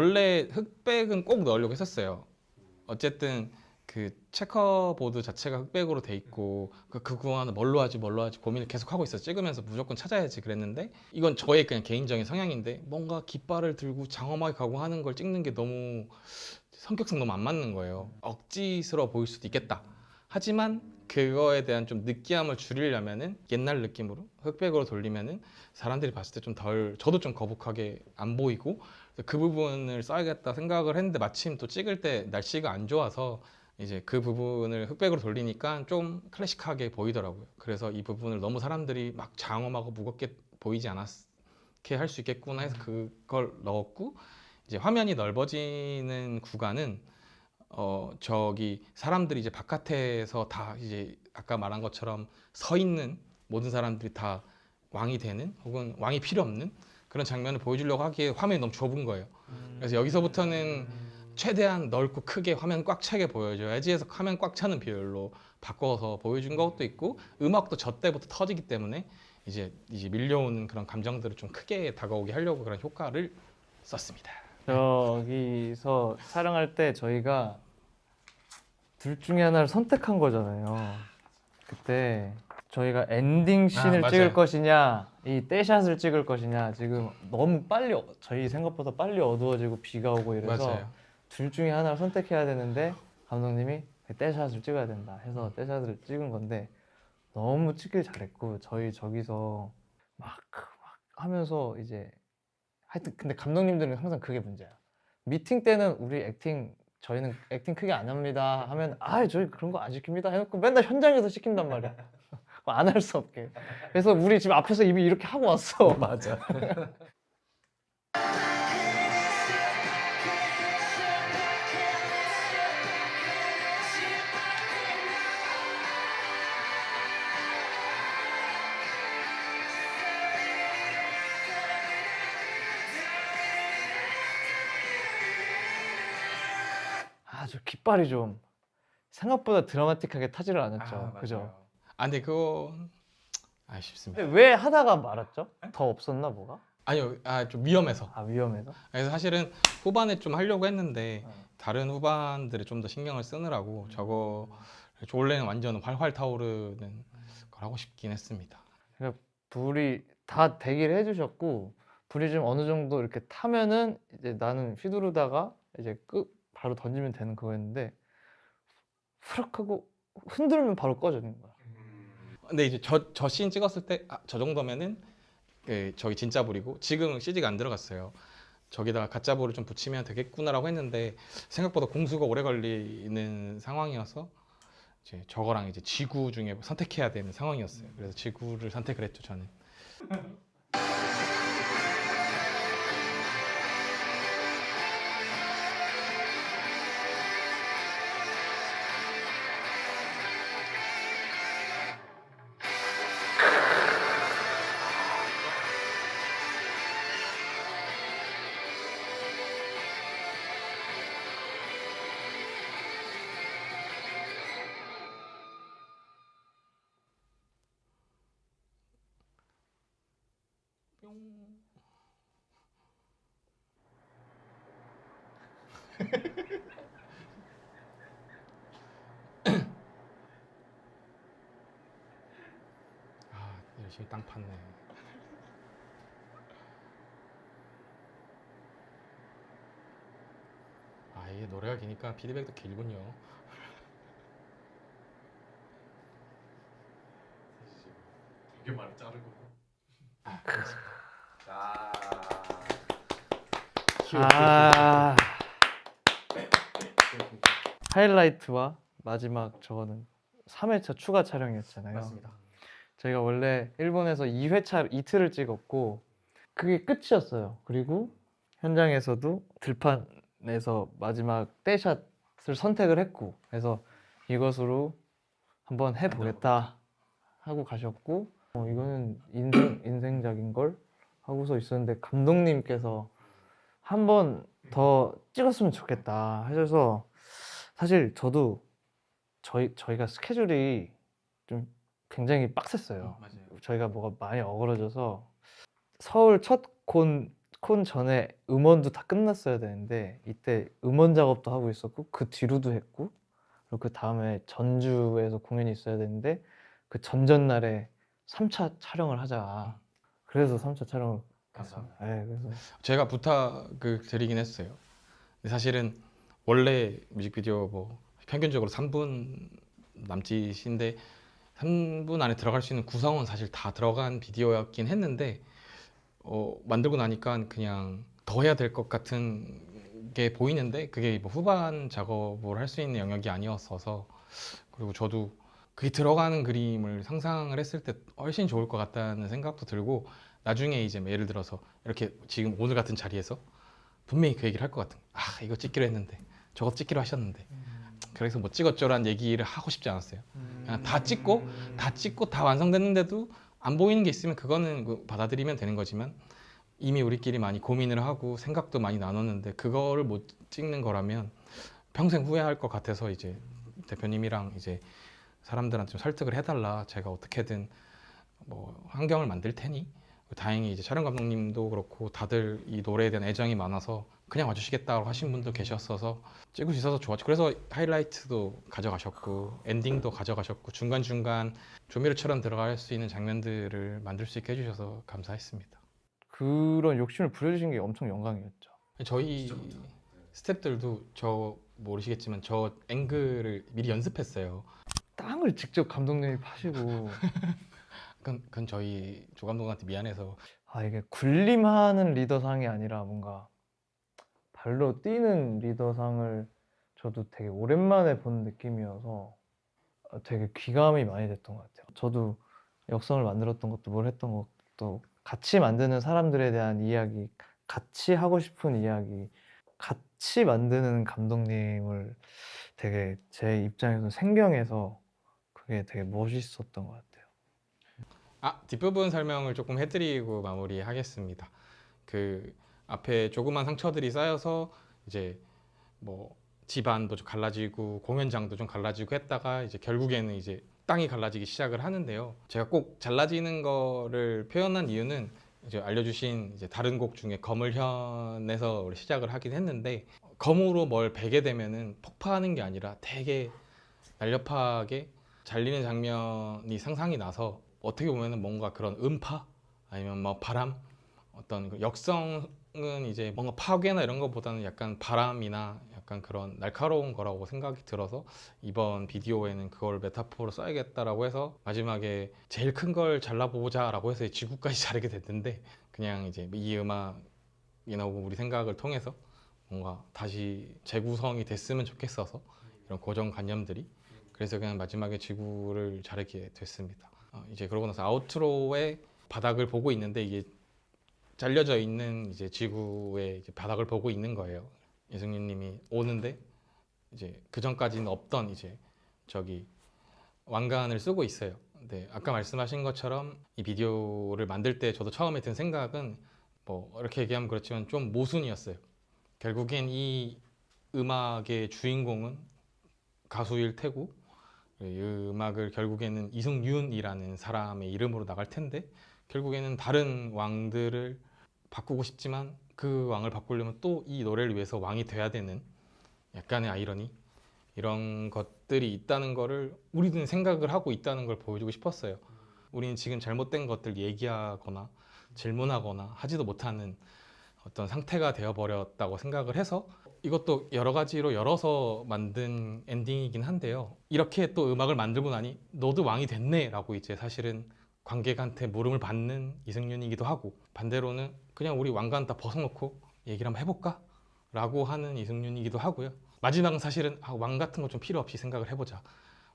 원래 흑백은 꼭 넣으려고 했었어요. 어쨌든 그 체커보드 자체가 흑백으로 돼 있고 그 구간을 뭘로 하지 고민을 계속 하고 있어요. 찍으면서 무조건 찾아야지 그랬는데 이건 저의 그냥 개인적인 성향인데 뭔가 깃발을 들고 장엄하게 가고 하는 걸 찍는 게 너무 성격상 너무 안 맞는 거예요. 억지스러워 보일 수도 있겠다. 하지만 그거에 대한 좀 느끼함을 줄이려면은 옛날 느낌으로 흑백으로 돌리면은 사람들이 봤을 때 좀 덜, 저도 좀 거북하게 안 보이고 그 부분을 써야겠다 생각을 했는데 마침 또 찍을 때 날씨가 안 좋아서 이제 그 부분을 흑백으로 돌리니까 좀 클래식하게 보이더라고요. 그래서 이 부분을 너무 사람들이 막 장엄하고 무겁게 보이지 않게 할 수 있겠구나 해서 그걸 넣었고 이제 화면이 넓어지는 구간은 저기 사람들이 이제 바깥에서 다 이제 아까 말한 것처럼 서 있는 모든 사람들이 다 왕이 되는 혹은 왕이 필요 없는 그런 장면을 보여주려고 하기에 화면이 너무 좁은 거예요. 그래서 여기서부터는 최대한 넓고 크게 화면 꽉 차게 보여줘야지 해서 화면 꽉 차는 비율로 바꿔서 보여준 것도 있고 음악도 저 때부터 터지기 때문에 이제 밀려오는 그런 감정들을 좀 크게 다가오게 하려고 그런 효과를 썼습니다. 저기서 촬영할 때 저희가 둘 중에 하나를 선택한 거잖아요. 그때 저희가 엔딩 씬을 맞아요. 찍을 것이냐, 이 떼샷을 찍을 것이냐, 지금 너무 빨리 저희 생각보다 빨리 어두워지고 비가 오고 이래서 맞아요. 둘 중에 하나를 선택해야 되는데 감독님이 떼샷을 찍어야 된다 해서 떼샷을 찍은 건데 너무 찍길 잘했고 저희 저기서 막 하면서 이제 하여튼 근데 감독님들은 항상 그게 문제야. 미팅 때는 저희는 액팅 크게 안 합니다 하면 저희 그런 거 안 시킵니다 해놓고 맨날 현장에서 시킨단 말이야. 안 할 수 없게. 그래서 우리 지금 앞에서 이미 이렇게 하고 왔어. 맞아. 저 깃발이 좀 생각보다 드라마틱하게 타지를 않았죠. 그죠? 근데 그건 아쉽습니다. 근데 왜 하다가 말았죠? 더 없었나 뭐가? 아니요, 좀 위험해서. 위험해서? 그래서 사실은 후반에 좀 하려고 했는데 다른 후반들이 좀 더 신경을 쓰느라고 저거 원래는 완전 활활 타오르는 걸 하고 싶긴 했습니다. 불이 다 대기를 해주셨고 불이 좀 어느 정도 이렇게 타면은 이제 나는 휘두르다가 이제 바로 던지면 되는 그거였는데 후락 하고 흔들면 바로 꺼지는 거야. 근데 이제 저 씬 찍었을 때 저 정도면은 저기 진짜 불이고 지금은 CG가 안 들어갔어요. 저기다가 가짜 불을 좀 붙이면 되겠구나라고 했는데 생각보다 공수가 오래 걸리는 상황이어서 이제 저거랑 이제 지구 중에 선택해야 되는 상황이었어요. 그래서 지구를 선택을 했죠, 저는. 열심히 땅 팠네. 이게 노래가 기니까 피드백도 길군요. 되게 많이 자르고. 하이라이트와 마지막 저거는 3회차 추가 촬영이었잖아요. 맞습니다. 저희가 원래 일본에서 2회차 이틀을 찍었고 그게 끝이었어요. 그리고 현장에서도 들판에서 마지막 떼샷을 선택을 했고 그래서 이것으로 한번 해보겠다 하고 가셨고 이거는 인생작인 걸 하고서 있었는데 감독님께서 한 번 더 찍었으면 좋겠다 하셔서 사실 저도 저희가 스케줄이 좀 굉장히 빡셌어요. 맞아요. 저희가 뭐가 많이 어그러져서 서울 첫 콘 전에 음원도 다 끝났어야 되는데 이때 음원 작업도 하고 있었고 그 뒤로도 했고 그리고 그 다음에 전주에서 공연이 있어야 되는데 그 전전날에 3차 촬영을 하자. 그래서 3차 촬영을 갔습니다. 네, 그래서 제가 부탁을 드리긴 했어요. 근데 사실은 원래 뮤직비디오 뭐 평균적으로 3분 남짓인데 3분 안에 들어갈 수 있는 구성은 사실 다 들어간 비디오였긴 했는데 만들고 나니까 그냥 더 해야 될 것 같은 게 보이는데 그게 뭐 후반 작업을 할 수 있는 영역이 아니었어서 그리고 저도 그게 들어가는 그림을 상상을 했을 때 훨씬 좋을 것 같다는 생각도 들고 나중에 이제 뭐 예를 들어서 이렇게 지금 오늘 같은 자리에서 분명히 그 얘기를 할 것 같은 이거 찍기로 했는데 저거 찍기로 하셨는데 그래서 뭐 찍었죠라는 얘기를 하고 싶지 않았어요. 그냥 다 찍고 다 완성됐는데도 안 보이는 게 있으면 그거는 받아들이면 되는 거지만 이미 우리끼리 많이 고민을 하고 생각도 많이 나눴는데 그거를 못 찍는 거라면 평생 후회할 것 같아서 이제 대표님이랑 이제 사람들한테 좀 설득을 해달라. 제가 어떻게든 뭐 환경을 만들 테니. 다행히 이제 촬영 감독님도 그렇고 다들 이 노래에 대한 애정이 많아서 그냥 와주시겠다고 하신 분도 계셨어서 찍을 수 있어서 좋았죠. 그래서 하이라이트도 가져가셨고 엔딩도 가져가셨고 중간중간 조미료처럼 들어갈 수 있는 장면들을 만들 수 있게 해주셔서 감사했습니다. 그런 욕심을 부려주신 게 엄청 영광이었죠. 저희 스태프들도 저 모르시겠지만 저 앵글을 미리 연습했어요. 땅을 직접 감독님이 파시고 그건 저희 조 감독한테 미안해서 이게 군림하는 리더상이 아니라 뭔가 발로 뛰는 리더상을 저도 되게 오랜만에 본 느낌이어서 되게 귀감이 많이 됐던 것 같아요. 저도 역성을 만들었던 것도 뭘 했던 것도 같이 만드는 사람들에 대한 이야기, 같이 하고 싶은 이야기, 같이 만드는 감독님을 되게 제 입장에서 생경해서 그게 되게 멋있었던 것 같아요. 뒷부분 설명을 조금 해드리고 마무리하겠습니다. 그 앞에 조그만 상처들이 쌓여서 이제 뭐 집안도 좀 갈라지고 공연장도 좀 갈라지고 했다가 이제 결국에는 이제 땅이 갈라지기 시작을 하는데요. 제가 꼭 잘라지는 거를 표현한 이유는 이제 알려주신 이제 다른 곡 중에 검을현에서 우리 시작을 하긴 했는데 검으로 뭘 베게 되면은 폭파하는 게 아니라 되게 날렵하게 잘리는 장면이 상상이 나서 어떻게 보면은 뭔가 그런 음파 아니면 뭐 바람 어떤 그 역성은 이제 뭔가 파괴나 이런 것보다는 약간 바람이나 약간 그런 날카로운 거라고 생각이 들어서 이번 비디오에는 그걸 메타포로 써야겠다라고 해서 마지막에 제일 큰 걸 잘라보자라고 해서 지구까지 자르게 됐는데 그냥 이제 이 음악이나 우리 생각을 통해서 뭔가 다시 재구성이 됐으면 좋겠어서 이런 고정관념들이 그래서 그냥 마지막에 지구를 자르게 됐습니다. 이제 그러고 나서 아우트로의 바닥을 보고 있는데 이게 잘려져 있는 이제 지구의 이제 바닥을 보고 있는 거예요. 예승윤님이 오는데 이제 그 전까지는 없던 이제 저기 왕관을 쓰고 있어요. 근데 아까 말씀하신 것처럼 이 비디오를 만들 때 저도 처음에 든 생각은 뭐 이렇게 얘기하면 그렇지만 좀 모순이었어요. 결국엔 이 음악의 주인공은 가수일 테고 이 음악을 결국에는 이승윤이라는 사람의 이름으로 나갈 텐데 결국에는 다른 왕들을 바꾸고 싶지만 그 왕을 바꾸려면 또 이 노래를 위해서 왕이 돼야 되는 약간의 아이러니 이런 것들이 있다는 거를 우리는 생각을 하고 있다는 걸 보여주고 싶었어요. 우리는 지금 잘못된 것들 얘기하거나 질문하거나 하지도 못하는 어떤 상태가 되어버렸다고 생각을 해서 이것도 여러 가지로 열어서 만든 엔딩이긴 한데요. 이렇게 또 음악을 만들고 나니 너도 왕이 됐네 라고 이제 사실은 관객한테 물음을 받는 이승윤이기도 하고 반대로는 그냥 우리 왕관 다 벗어놓고 얘기를 한번 해볼까? 라고 하는 이승윤이기도 하고요. 마지막은 사실은 왕 같은 거 좀 필요 없이 생각을 해보자.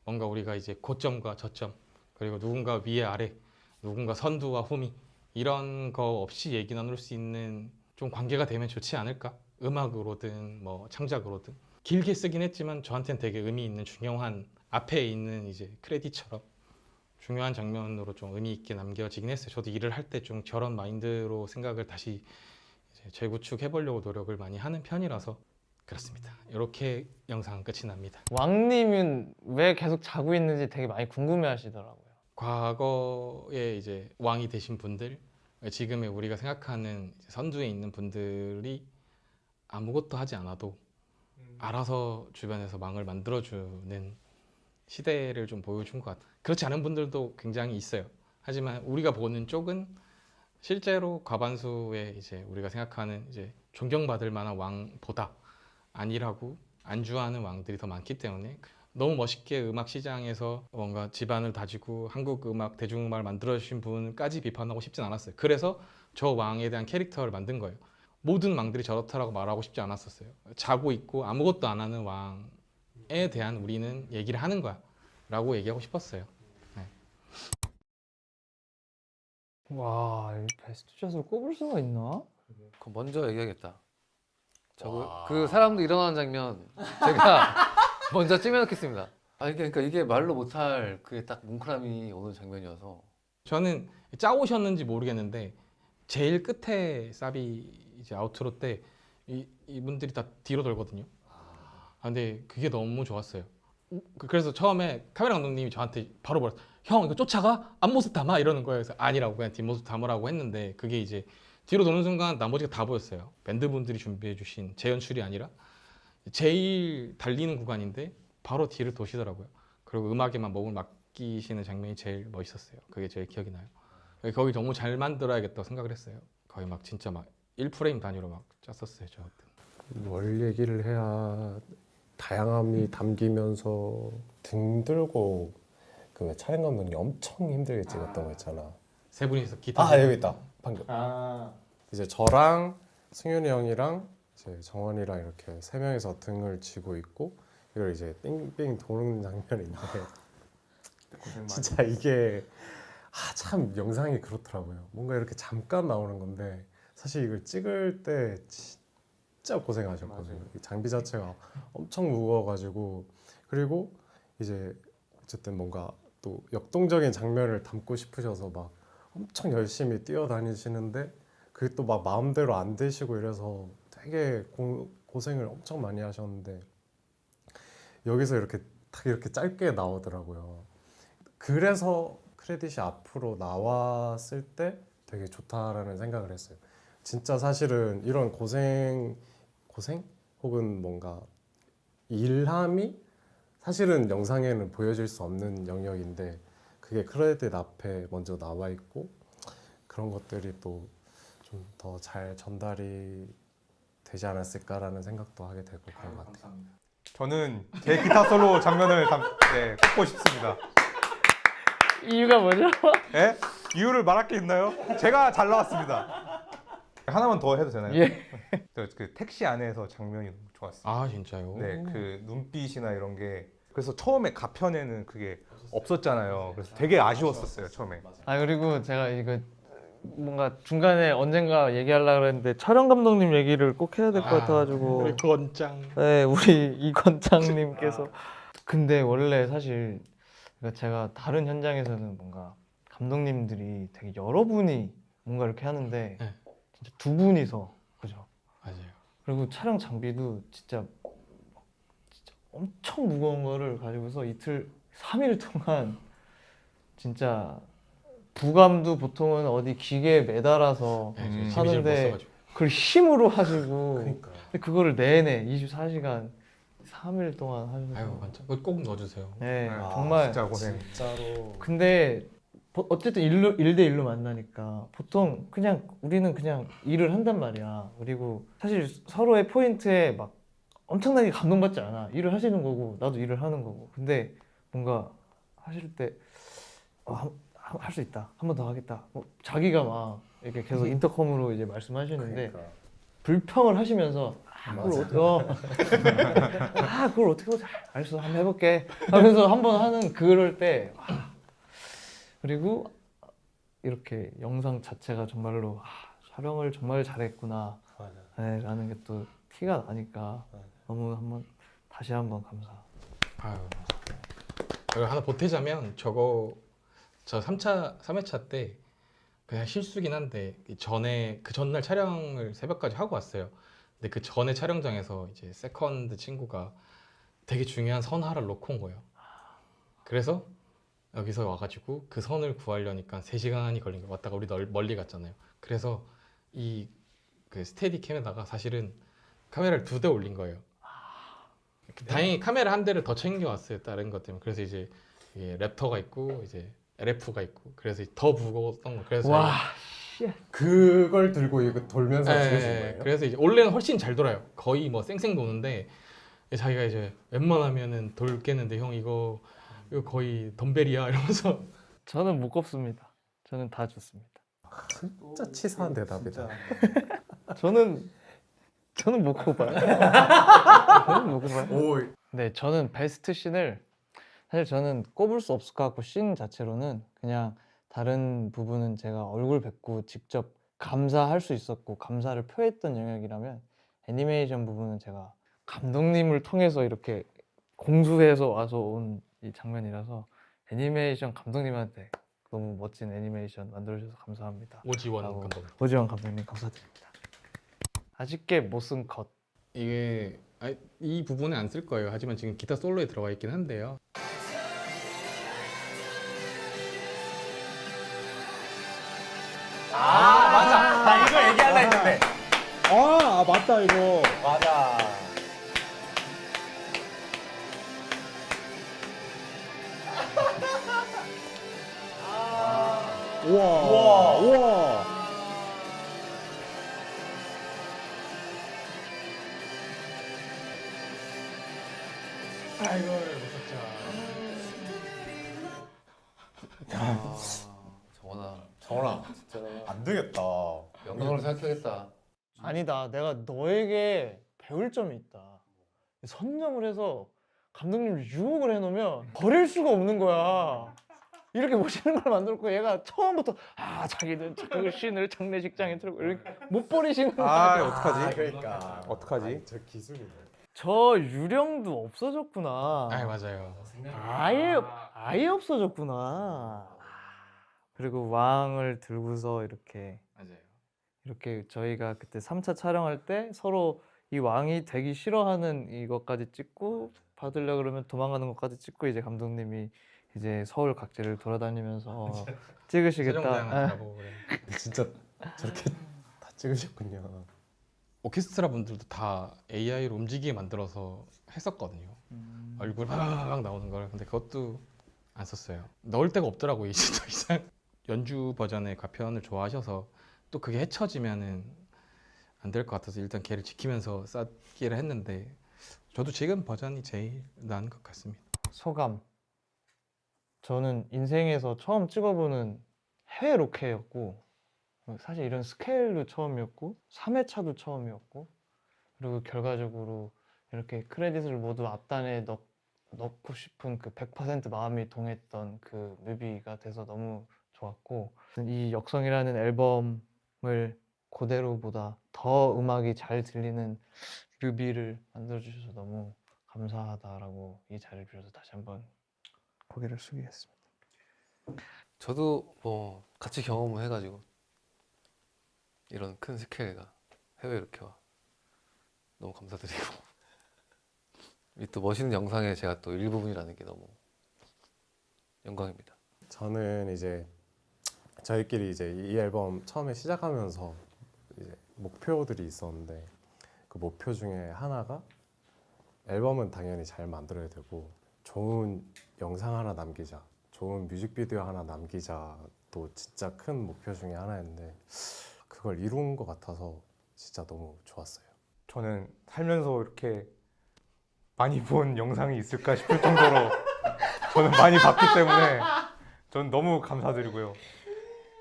뭔가 우리가 이제 고점과 저점 그리고 누군가 위에 아래 누군가 선두와 후미 이런 거 없이 얘기 나눌 수 있는 좀 관계가 되면 좋지 않을까? 음악으로든 뭐 창작으로든 길게 쓰긴 했지만 저한테는 되게 의미 있는 중요한 앞에 있는 이제 크레딧처럼 중요한 장면으로 좀 의미 있게 남겨지긴 했어요. 저도 일을 할 때 좀 저런 마인드로 생각을 다시 이제 재구축해 보려고 노력을 많이 하는 편이라서 그렇습니다. 이렇게 영상은 끝이 납니다. 왕님은 왜 계속 자고 있는지 되게 많이 궁금해 하시더라고요. 과거에 이제 왕이 되신 분들 지금의 우리가 생각하는 이제 선두에 있는 분들이 아무것도 하지 않아도 알아서 주변에서 망을 만들어주는 시대를 좀 보여준 것 같아요. 그렇지 않은 분들도 굉장히 있어요. 하지만 우리가 보는 쪽은 실제로 과반수의 이제 우리가 생각하는 이제 존경받을 만한 왕보다 안일하고 안주하는 왕들이 더 많기 때문에 너무 멋있게 음악 시장에서 뭔가 집안을 다지고 한국 음악, 대중음악을 만들어주신 분까지 비판하고 싶진 않았어요. 그래서 저 왕에 대한 캐릭터를 만든 거예요. 모든 왕들이 저렇다라고 말하고 싶지 않았었어요. 자고 있고 아무것도 안 하는 왕에 대한 우리는 얘기를 하는 거야 라고 얘기하고 싶었어요. 와, 이 베스트샷을 꼽을 수가 있나? 그럼 먼저 얘기하겠다. 그 사람도 일어나는 장면 제가 먼저 찍어놓겠습니다. 그러니까 이게 말로 못할 그게 딱 뭉클함이 오는 장면이어서. 저는 짜오셨는지 모르겠는데 제일 끝에 사비 이제 아우트로 때 이분들이 다 뒤로 돌거든요. 근데 그게 너무 좋았어요. 그래서 처음에 카메라 감독님이 저한테 바로 말했어요. 형 이거 쫓아가? 앞모습 담아? 이러는 거예요. 그래서 아니라고 그냥 뒷모습 담으라고 했는데 그게 이제 뒤로 도는 순간 나머지가 다 보였어요. 밴드분들이 준비해 주신 제 연출이 아니라 제일 달리는 구간인데 바로 뒤를 도시더라고요. 그리고 음악에만 몸을 맡기시는 장면이 제일 멋있었어요. 그게 제일 기억이 나요. 거기 너무 잘 만들어야겠다고 생각을 했어요. 거의 막 진짜 막 1프레임 단위로 막 짰었어요. 저 그때. 뭘 얘기를 해야 다양함이 담기면서 등 들고 그 왜 촬영 감독이 엄청 힘들게 찍었던 거 있잖아. 세 분이서 기타. 아 여기 있다. 방금. 아, 이제 저랑 승윤이 형이랑 이제 정원이랑 이렇게 세 명이서 등을 쥐고 있고 이걸 이제 빙빙 도는 장면인데 진짜 이게 참 영상이 그렇더라고요. 뭔가 이렇게 잠깐 나오는 건데 사실 이걸 찍을 때 진짜 고생하셨거든요. 이 장비 자체가 엄청 무거워가지고 그리고 이제 어쨌든 뭔가 또 역동적인 장면을 담고 싶으셔서 막 엄청 열심히 뛰어다니시는데 그게 또 막 마음대로 안 되시고 이래서 되게 고생을 엄청 많이 하셨는데 여기서 이렇게 딱 이렇게 짧게 나오더라고요. 그래서 크레딧이 앞으로 나왔을 때 되게 좋다라는 생각을 했어요. 진짜 사실은 이런 고생 혹은 뭔가 일함이 사실은 영상에는 보여질 수 없는 영역인데 그게 크레딧 앞에 먼저 나와 있고 그런 것들이 또 좀 더 잘 전달이 되지 않았을까라는 생각도 하게 되고 그런 것 같아요. 저는 제 기타 솔로 장면을 꼽고 싶습니다. 이유가 뭐죠? 예? 이유를 말할 게 있나요? 제가 잘 나왔습니다. 하나만 더 해도 되나요? 예. 그 택시 안에서 장면이 너무 좋았어요. 아 진짜요? 네, 그 눈빛이나 이런 게 그래서 처음에 가편에는 그게 없었잖아요. 그래서 되게 아쉬웠었어요 처음에. 아, 그리고 제가 이거 뭔가 중간에 언젠가 얘기하려고 그랬는데 촬영 감독님 얘기를 꼭 해야 될 것 같아가지고 우리 권장. 네, 우리 이권장님께서 근데 원래 사실 제가 다른 현장에서는 뭔가 감독님들이 되게 여러분이 뭔가 이렇게 하는데 네. 진짜 두 분이서 그죠? 맞아요. 그리고 촬영 장비도 진짜 엄청 무거운 거를 가지고서 이틀 3일 동안 진짜 부감도 보통은 어디 기계에 매달아서 네, 하는데 그걸 힘으로 하시고 그러니까 근데 그거를 내내 24시간 3일 동안 하셔서 아유 권장. 그거 꼭 넣어주세요. 네, 아, 정말 진짜 고생. 진짜로 근데 어쨌든 1대1로 만나니까 보통 그냥 우리는 그냥 일을 한단 말이야. 그리고 사실 서로의 포인트에 막 엄청나게 감동받지 않아. 일을 하시는 거고 나도 일을 하는 거고. 근데 뭔가 하실 때 할 수 있다. 한 번 더 하겠다. 자기가 막 이렇게 계속 인터컴으로 이제 말씀하시는데 그러니까. 불평을 하시면서 그걸 어떻게 하지? 알겠어, 한번 해볼게 하면서 한번 하는 그럴 때 그리고 이렇게 영상 자체가 정말로 촬영을 정말 잘했구나 라는 게 또 티가 나니까 너무 다시 한번 감사. 아유. 이걸 하나 보태자면 저 3회차 때 그냥 실수긴 한데 그 전날 촬영을 새벽까지 하고 왔어요. 근데 그 전에 촬영장에서 이제 세컨드 친구가 되게 중요한 선 하나를 놓고 온 거예요. 그래서 여기서 와가지고 그 선을 구하려니까 3시간이 걸린 거예요. 왔다가 우리 멀리 갔잖아요. 그래서 이 그 스테디 캠에다가 사실은 카메라를 2대 올린 거예요. 다행히 카메라 한 대를 더 챙겨왔어요. 다른 것 때문에. 그래서 이제 이게 랩터가 있고 이제 LF가 있고 그래서 더 무거웠던 거. 그래서 와, 그걸 들고 이거 돌면서 저희가- 찍으신 예, 거예요? 그래서 이제 원래는 훨씬 잘 돌아요. 거의 뭐 쌩쌩 도는데 자기가 이제 웬만하면은 돌 깨는데 형 이거 거의 덤벨이야 이러면서 저는 무겁습니다. 저는 다 좋습니다. 진짜 치사한 대답이다. 저는 못 꼽아요. 저는 못 꼽아요. 오, 네, 저는 베스트 씬을 사실 저는 꼽을 수 없을 것 같고 씬 자체로는 그냥 다른 부분은 제가 얼굴 뵙고 직접 감사할 수 있었고 감사를 표했던 영역이라면 애니메이션 부분은 제가 감독님을 통해서 이렇게 공수해서 와서 온 이 장면이라서 애니메이션 감독님한테 너무 멋진 애니메이션 만들어주셔서 감사합니다. 오지원 라고 감독. 오지원 감독님 감사드립니다. 아쉽게 못 쓴 컷. 이게 이 부분에 안 쓸 거예요. 하지만 지금 기타 솔로에 들어가 있긴 한데요. 맞아. 나 이거 얘기하려 했는데. 아, 맞다 이거. 맞아. 우와, 우와. 아이고 무섭죠. 아, 정원아 정원아, 안 되겠다. 영광으로 생각해야겠다. 아니다. 내가 너에게 배울 점이 있다. 선점을 해서 감독님을 유혹을 해놓으면 버릴 수가 없는 거야. 이렇게 멋있는 걸 만들었고 얘가 처음부터 자기는 그 씬을 장례식장에 틀고 이렇게 못 버리시는 거야. 아, 어떡하지? 그러니까 어떡하지? 아니, 저 기술이네. 저 유령도 없어졌구나. 맞아요. 아예 없어졌구나. 그리고 왕을 들고서 맞아요. 이렇게 저희가 그때 3차 촬영할 때 서로 이 왕이 되기 싫어하는 이것까지 찍고 받으려 그러면 도망가는 것까지 찍고 이제 감독님이 이제 서울 각지를 돌아다니면서 찍으시겠다. 세종대왕 가고 그래. 진짜 저렇게 다 찍으셨군요. 오케스트라 분들도 다 AI로 움직이게 만들어서 했었거든요. 얼굴 막 나오는 걸. 근데 그것도 안 썼어요. 넣을 데가 없더라고요. 이제 더 이상 연주 버전의 가편을 좋아하셔서 또 그게 헤쳐지면은 안 될 것 같아서 일단 걔를 지키면서 쌓기를 했는데 저도 지금 버전이 제일 나은 것 같습니다. 소감. 저는 인생에서 처음 찍어보는 해외 로케였고 사실 이런 스케일도 처음이었고 3회차도 처음이었고 그리고 결과적으로 이렇게 크레딧을 모두 앞단에 넣고 싶은 그 100% 마음이 동했던 그 뮤비가 돼서 너무 좋았고 이 역성이라는 앨범을 그대로보다 더 음악이 잘 들리는 뮤비를 만들어주셔서 너무 감사하다라고 이 자리를 빌어서 다시 한번 고개를 숙이겠습니다. 저도 뭐 같이 경험을 해가지고 이런 큰 스케일가 해외 이렇게 와 너무 감사드리고 이 또 멋있는 영상에 제가 또 일부분이라는 게 너무 영광입니다. 저는 이제 저희끼리 이제 이 앨범 처음에 시작하면서 이제 목표들이 있었는데 그 목표 중에 하나가 앨범은 당연히 잘 만들어야 되고 좋은 영상 하나 남기자, 좋은 뮤직비디오 하나 남기자도 진짜 큰 목표 중에 하나였는데 그걸 이룬 것 같아서 진짜 너무 좋았어요. 저는 살면서 이렇게 많이 본 영상이 있을까 싶을 정도로 저는 많이 봤기 때문에 저는 너무 감사드리고요.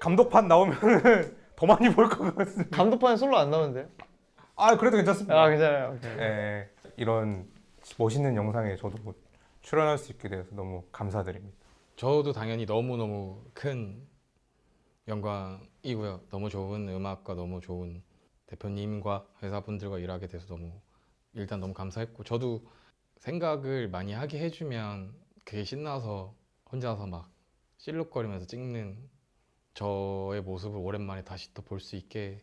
감독판 나오면은 더 많이 볼 것 같습니다. 감독판에 솔로 안 나오는데요? 아, 그래도 괜찮습니다. 괜찮아요. 예, 이런 멋있는 영상에 저도 뭐 출연할 수 있게 돼서 너무 감사드립니다. 저도 당연히 너무너무 큰 영광이고요. 너무 좋은 음악과 너무 좋은 대표님과 회사분들과 일하게 돼서 일단 너무 감사했고 저도 생각을 많이 하게 해주면 그게 신나서 혼자서 막 실룩거리면서 찍는 저의 모습을 오랜만에 다시 또 볼 수 있게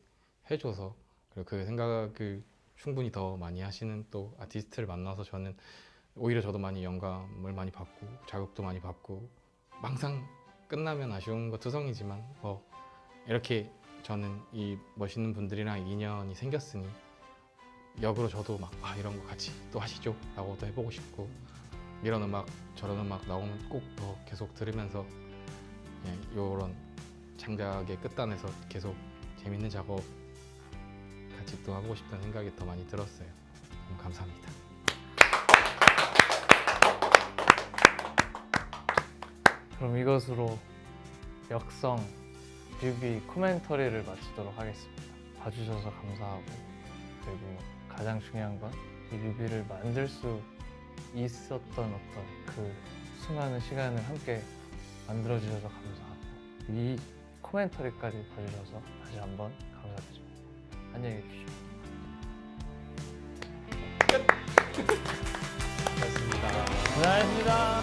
해줘서 그리고 그 생각을 충분히 더 많이 하시는 또 아티스트를 만나서 저는 오히려 저도 많이 영감을 많이 받고 자극도 많이 받고 항상 끝나면 아쉬운 거 투성이지만 이렇게 저는 이 멋있는 분들이랑 인연이 생겼으니 역으로 저도 막 이런 거 같이 또 하시죠 라고도 해보고 싶고, 이런 음악 저런 음악 나오면 꼭 더 계속 들으면서 이런 창작의 끝단에서 계속 재밌는 작업 같이 또 하고 싶다는 생각이 더 많이 들었어요. 너무 감사합니다. 그럼 이것으로 역성 뮤비 코멘터리를 마치도록 하겠습니다. 봐주셔서 감사하고, 그리고 가장 중요한 건 이 뮤비를 만들 수 있었던 어떤 그 수많은 시간을 함께 만들어주셔서 감사하고, 이 코멘터리까지 봐주셔서 다시 한번 감사드립니다. 안녕히 계십시오. 고생하셨습니다.